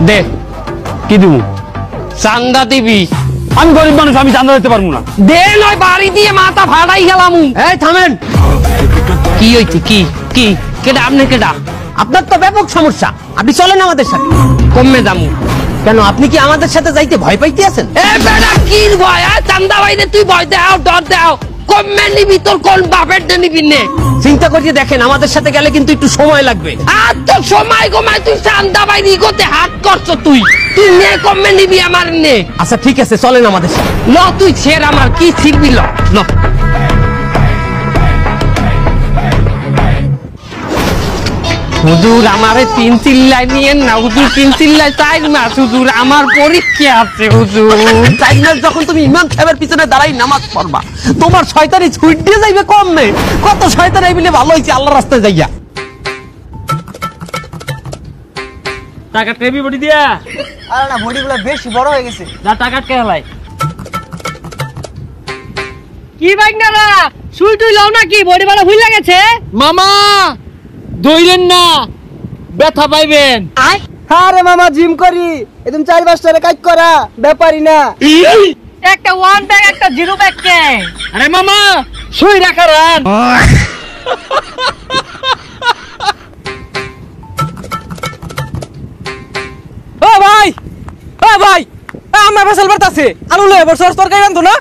দে কি দিব? চান্দা দিবি? আমি গরিব মানুষ, আমি চান্দা দিতে পারবো না। দে নয় বাড়ি দিয়ে মাথা ফাটাই গেলাম। এই থামেন। কি হইছে? কি কি কেডা? আপনি কেডা? আপনার তো ব্যাপক সমস্যা, আপনি চলেন আমাদের সাথে। কমে দামু কেন? আপনি কি আমাদের সাথে যাইতে ভয় পাইতে আছেন? এ বেটা কি ভয়? চান্দা বাইরে তুই ভয় দাও, ডর দাও। কমে নিবি তোর কোন বাপের দে নিবি নে? চিন্তা করিয়ে দেখেন, আমাদের সাথে গেলে কিন্তু একটু সময় লাগবে। আর তো সময় কমায় তুই চান্দা বাইরে করতে হাত করছ। তুই তুই নে, কমে নিবি আমার নে। আচ্ছা ঠিক আছে, চলেন আমাদের সাথে। ল তুই ছেড়, আমার কি ছিড়বি? ল ল। হুজুর আমারে 3 চিল্লাই নিয়েন না হুজুর, 3 চিল্লাই 4 মাস হুজুর, আমার পরীক্ষা আছে হুজুর। 4 মাস যখন তুমি ইমাম সাহেবের পিছনে দাঁড়াই নামাজ পড়বা, তোমার শয়তানি ছুট দিয়ে যাইবে কম নেই। কত শয়তান এই বলে ভালো হইছে আল্লাহর রাস্তায় যাইয়া। টাকা টেবি বডি দিয়া। আরে না, বডিগুলো বেশি বড় হয়ে গেছে। যা টাকা কে হলাই। কি বাইকনারা সুই টুই লাও নাকি? বডি বাড়া ভুল লাগেছে মামা, দইলেন না, ব্যথা পাইবেন। আরে মামা জিম করি, একদম 4-5 টাকা কাজ করা ব্যাপারই না। একটা 1 ব্যাগ একটা 0 ব্যাগ কে? আরে মামা সুই রাখা রান। ও ভাই, ও ভাই, আমার ফসল বাড়তাছে, আলু লয়ে বছর তরকারি রান্ধো না।